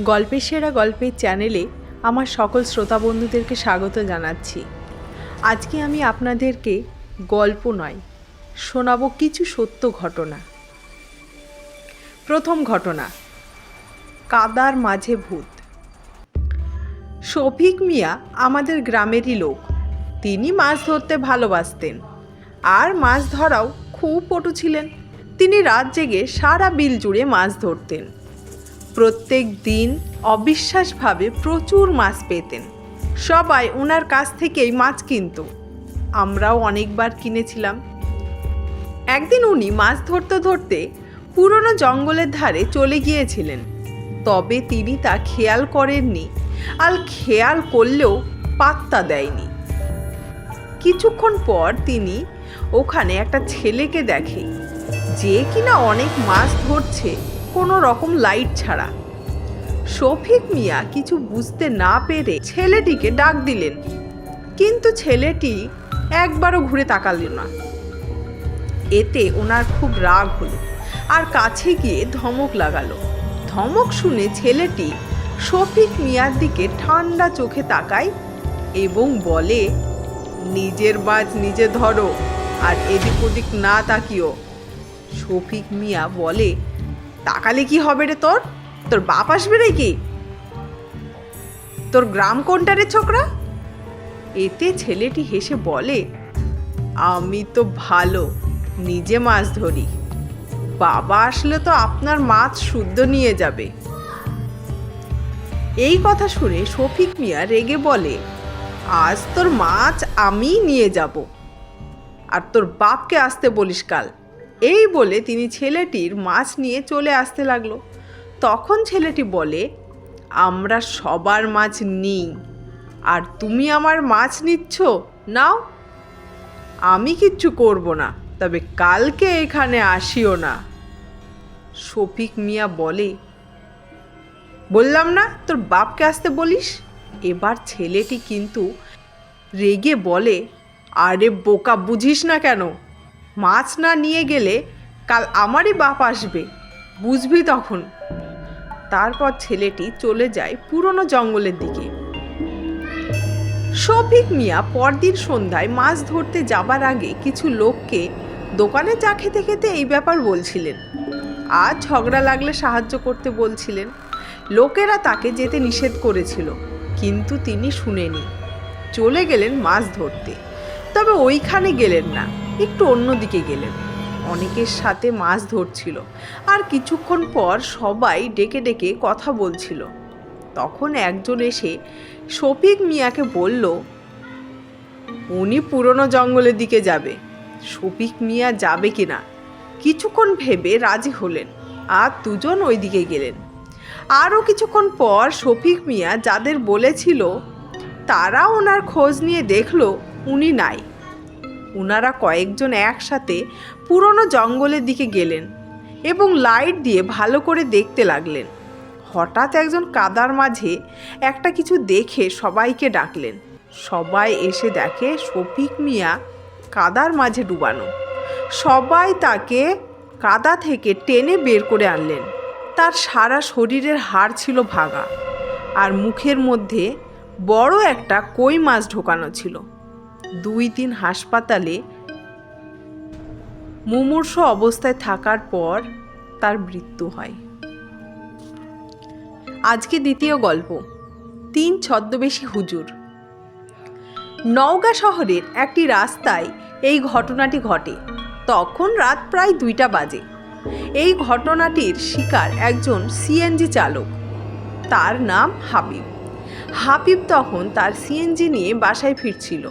গল্পের সেরা গল্পের চ্যানেলে আমার সকল শ্রোতা বন্ধুদেরকে স্বাগত জানাচ্ছি। আজকে আমি আপনাদেরকে গল্প নয়, শোনাবো কিছু সত্য ঘটনা। প্রথম ঘটনা, কাদার মাঝে ভূত। শফিক মিয়া আমাদের গ্রামেরই লোক। তিনি মাছ ধরতে ভালোবাসতেন, আর মাছ ধরাও খুব পটু ছিলেন। তিনি রাত জেগে সারা বিল জুড়ে মাছ ধরতেন। প্রত্যেক দিন অবিশ্বাসভাবে প্রচুর মাছ পেতেন। সবাই ওনার কাছ থেকেই মাছ কিনত। আমরাও অনেকবার কিনেছিলাম। একদিন উনি মাছ ধরতে ধরতে পুরনো জঙ্গলের ধারে চলে গিয়েছিলেন, তবে তিনি তা খেয়াল করেননি, আর খেয়াল করলেও পাত্তা দেয়নি। কিছুক্ষণ পর তিনি ওখানে একটা ছেলেকে দেখে, যে কিনা অনেক মাছ ধরছে কোনো রকম লাইট ছাড়া। শফিক মিয়া কিছু বুঝতে না পেরে ছেলেটিকে ডাক দিলেন, কিন্তু ছেলেটি একবারও ঘুরে তাকালো না। এতে ওনার খুব রাগ হলো, আর কাছে গিয়ে ধমক লাগালো। ধমক শুনে ছেলেটি শফিক মিয়ার দিকে ঠান্ডা চোখে তাকায় এবং বলে, নিজের মাছ নিজে ধরো, আর এদিক ওদিক না তাকিও। শফিক মিয়া বলে, তাকালে কি হবে রে, তোর বাপ আসবে রে কি? তোর গ্রাম কোনটা রে ছোকরা? এতে ছেলেটি হেসে বলে, আমি তো ভালো, নিজে মাছ ধরি। বাবা আসলে তো আপনার মাছ শুদ্ধ নিয়ে যাবে। এই কথা শুনে শফিক মিয়া রেগে বলে, আজ তোর মাছ আমি নিয়ে যাব, আর তোর বাপকে আসতে বলিস কাল। এই বলে তিনি ছেলেটির মাছ নিয়ে চলে আসতে লাগলো। তখন ছেলেটি বলে, আমরা সবার মাছ নিই, আর তুমি আমার মাছ নিচ্ছ? নাও, আমি কিচ্ছু করব না, তবে কালকে এখানে আসিও না। শফিক মিয়া বলে, বললাম না তোর বাপকে আসতে বলিস। এবার ছেলেটি কিন্তু রেগে বলে, আরে বোকা, বুঝিস না কেন? মাছ না নিয়ে গেলে কাল আমারই বাপ আসবে, বুঝবি তখন। তারপর ছেলেটি চলে যায় পুরনো জঙ্গলের দিকে। শফিক মিয়া পরদিন সন্ধ্যায় মাছ ধরতে যাবার আগে কিছু লোককে দোকানে চা খেতে খেতে এই ব্যাপার বলছিলেন, আর ঝগড়া লাগলে সাহায্য করতে বলছিলেন। লোকেরা তাকে যেতে নিষেধ করেছিল, কিন্তু তিনি শুনেনি, চলে গেলেন মাছ ধরতে। তবে ওইখানে গেলেন না, একটু অন্যদিকে গেলেন। অনেকের সাথে মাছ ধরছিল, আর কিছুক্ষণ পর সবাই ডেকে ডেকে কথা বলছিল। তখন একজন এসে শফিক মিয়াকে বলল, উনি পুরনো জঙ্গলের দিকে যাবে, শফিক মিয়া যাবে কিনা। কিছুক্ষণ ভেবে রাজি হলেন, আর দুজন ওই দিকে গেলেন। আরও কিছুক্ষণ পর শফিক মিয়া যাদের বলেছিল, তারা ওনার খোঁজ নিয়ে দেখলো উনি নাই। ওনারা কয়েকজন একসাথে পুরনো জঙ্গলের দিকে গেলেন এবং লাইট দিয়ে ভালো করে দেখতে লাগলেন। হঠাৎ একজন কাদার মাঝে একটা কিছু দেখে সবাইকে ডাকলেন। সবাই এসে দেখে শফিক মিয়া কাদার মাঝে ডুবানো। সবাই তাকে কাদা থেকে টেনে বের করে আনলেন। তার সারা শরীরের হাড় ছিল ভাঙা, আর মুখের মধ্যে বড় একটা কই মাছ ঢোকানো ছিল। 2 দিন হাসপাতালে মুমূর্ষ অবস্থায় থাকার পর তার মৃত্যু হয়। আজকে দ্বিতীয় গল্প, 3 ছদ্মবেশী হুজুর। নওগাঁ শহরের একটি রাস্তায় এই ঘটনাটি ঘটে। তখন রাত প্রায় 2টা বাজে। এই ঘটনাটির শিকার একজন সিএনজি চালক। তার নাম হাবিব। হাবিব তখন তার সিএনজি নিয়ে বাসায় ফিরছিল।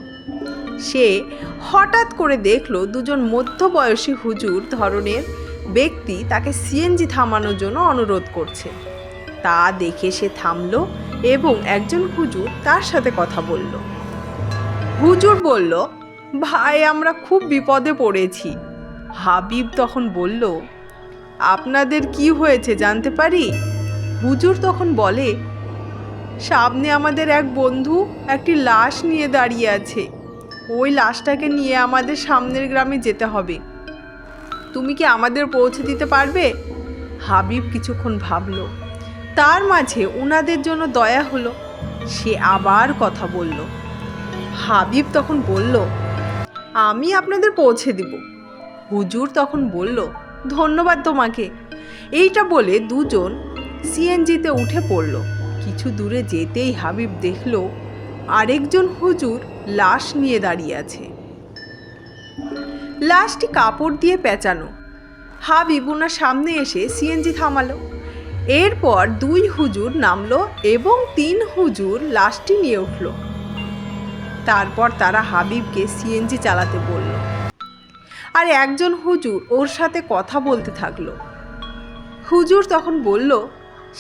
সে হঠাৎ করে দেখলো দুজন মধ্যবয়সী হুজুর ধরনের ব্যক্তি তাকে সিএনজি থামানোর জন্য অনুরোধ করছে। তা দেখে সে থামলো এবং একজন হুজুর তার সাথে কথা বলল। হুজুর বলল, ভাই, আমরা খুব বিপদে পড়েছি। হাবিব তখন বলল, আপনাদের কি হয়েছে জানতে পারি? হুজুর তখন বলে, সামনে আমাদের এক বন্ধু একটি লাশ নিয়ে দাঁড়িয়ে আছে। ওই লাশটাকে নিয়ে আমাদের সামনের গ্রামে যেতে হবে। তুমি কি আমাদের পৌঁছে দিতে পারবে? হাবিব কিছুক্ষণ ভাবল, তার মাঝে ওনাদের জন্য দয়া হলো, সে আবার কথা বলল। হাবিব তখন বলল, আমি আপনাদের পৌঁছে দিব। হুজুর তখন বলল, ধন্যবাদ তোমাকে। এইটা বলে দুজন সিএনজিতে উঠে পড়ল। কিছু দূরে যেতেই হাবিব দেখল আরেকজন হুজুর লাশ নিয়ে দাঁড়িয়ে আছে। লাশটি কাপড় দিয়ে পেঁচানো। হাবিব ওনার সামনে এসে সিএনজি থামালো। এরপর 2 হুজুর নামলো এবং 3 হুজুর লাশটি নিয়ে উঠল। তারপর তারা হাবিবকে সিএনজি চালাতে বলল, আর একজন হুজুর ওর সাথে কথা বলতে থাকলো। হুজুর তখন বলল,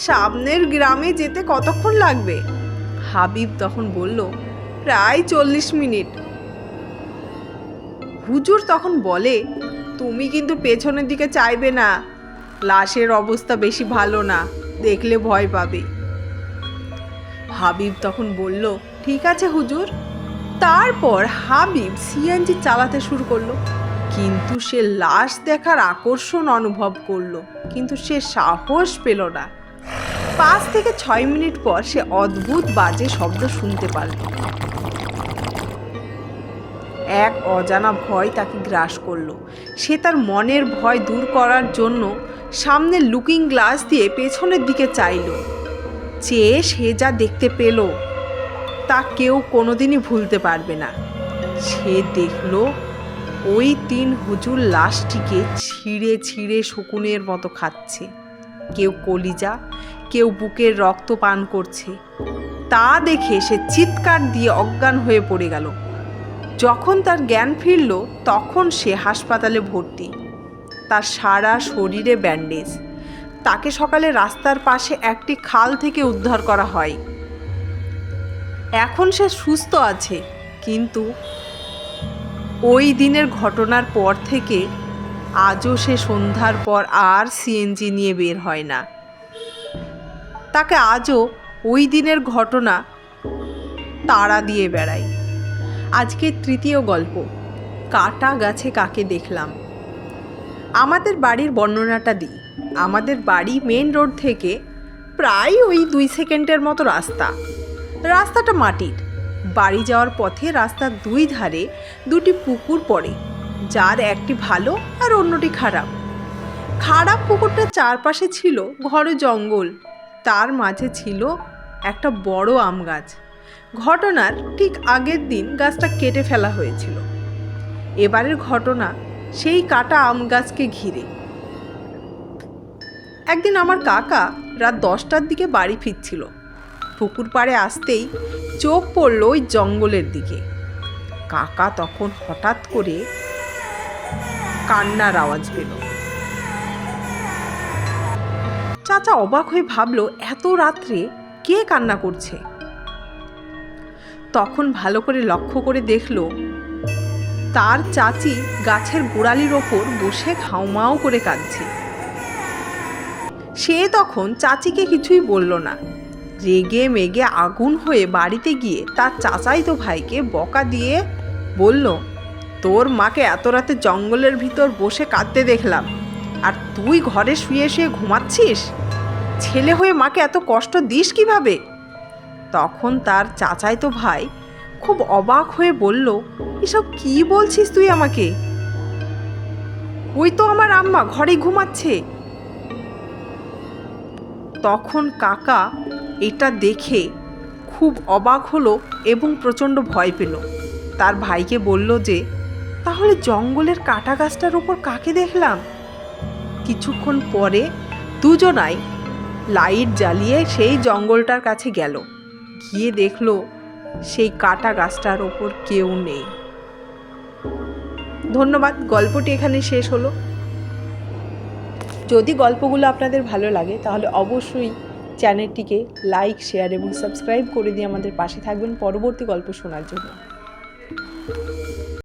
সামনের গ্রামে যেতে কতক্ষণ লাগবে? হাবিব তখন বলল, প্রায় 40 মিনিট। হুজুর তখন বলে, তুমি কিন্তু পেছনের দিকে চাইবে না, লাশের অবস্থা বেশি ভালো না, দেখলে ভয় পাবে। হাবিব তখন বলল, ঠিক আছে হুজুর। তারপর হাবিব সিএনজি চালাতে শুরু করলো। কিন্তু সে লাশ দেখার আকর্ষণ অনুভব করলো, কিন্তু সে সাহস পেল না। 5 থেকে 6 মিনিট পর সে অদ্ভুত বাজে শব্দ শুনতে পারল। এক অজানা ভয় তাকে গ্রাস করলো। সে তার মনের ভয় দূর করার জন্য সামনে লুকিং গ্লাস দিয়ে পেছনের দিকে চাইল। চেয়ে সে যা দেখতে পেল তা কেউ কোনোদিনই ভুলতে পারবে না। সে দেখল ওই 3 হুজুর লাশটিকে ছিঁড়ে ছিঁড়ে শকুনের মতো খাচ্ছে। কেউ কলিজা, কেউ বুকের রক্ত পান করছে। তা দেখে সে চিৎকার দিয়ে অজ্ঞান হয়ে পড়ে গেল। যখন তার জ্ঞান ফিরল তখন সে হাসপাতালে ভর্তি। তার সারা শরীরে ব্যান্ডেজ। তাকে সকালে রাস্তার পাশে একটি খাল থেকে উদ্ধার করা হয়। এখন সে সুস্থ আছে, কিন্তু ওই দিনের ঘটনার পর থেকে আজও সে সন্ধ্যার পর আর সিএনজি নিয়ে বের হয় না। তাকে আজও ওই দিনের ঘটনা তাড়া দিয়ে বেড়ায়। আজকের 3য় গল্প, কাটা গাছে কাকে দেখলাম। আমাদের বাড়ির বর্ণনাটা দিই। আমাদের বাড়ি মেন রোড থেকে প্রায় ওই 2 সেকেন্ডের মতো রাস্তা। রাস্তাটা মাটির। বাড়ি যাওয়ার পথে রাস্তার 2 ধারে 2টি পুকুর পড়ে, যার একটি ভালো আর অন্যটি খারাপ। খারাপ পুকুরটার চারপাশে ছিল ঘন জঙ্গল, তার মাঝে ছিল একটা বড় আম গাছ। ঘটনার ঠিক আগের দিন গাছটা কেটে ফেলা হয়েছিল। এবারের ঘটনা সেই কাটা আম গাছকে ঘিরে। একদিন আমার কাকা রাত 10টার দিকে বাড়ি ফিরছিল। পুকুর পাড়ে আসতেই চোখ পড়ল ওই জঙ্গলের দিকে। কাকা তখন হঠাৎ করে কান্নার আওয়াজ পেল। চাচা অবাক হয়ে ভাবলো, এত রাত্রে কে কান্না করছে? তখন ভালো করে লক্ষ্য করে দেখল তার চাচি গাছের গোড়ালির ওপর বসে ঘাউমাউ করে কাঁদছে। সে তখন চাচিকে কিছুই বলল না। রেগে মেগে আগুন হয়ে বাড়িতে গিয়ে তার চাচাইতো ভাইকে বকা দিয়ে বলল, তোর মাকে এত রাতে জঙ্গলের ভিতর বসে কাঁদতে দেখলাম, আর তুই ঘরে শুয়ে শুয়ে ঘুমাচ্ছিস? ছেলে হয়ে মাকে এত কষ্ট দিস কিভাবে? তখন তার চাচাইতো ভাই খুব অবাক হয়ে বলল, এসব কি বলছিস তুই আমাকে? ওই তো আমার আম্মা ঘরে ঘুমাচ্ছে। তখন কাকা এটা দেখে খুব অবাক হলো এবং প্রচণ্ড ভয় পেল। তার ভাইকে বলল যে, তাহলে জঙ্গলের কাটা গাছটার উপর কাকে দেখলাম? কিছুক্ষণ পরে দুজনাই লাইট জ্বালিয়ে সেই জঙ্গলটার কাছে গেল। গিয়ে দেখলো সেই কাটা গাছটার ওপর কেউ নেই। ধন্যবাদ। গল্পটি এখানে শেষ হলো। যদি গল্পগুলো আপনাদের ভালো লাগে তাহলে অবশ্যই চ্যানেলটিকে লাইক, শেয়ার এবং সাবস্ক্রাইব করে দিয়ে আমাদের পাশে থাকবেন পরবর্তী গল্প শোনার জন্য।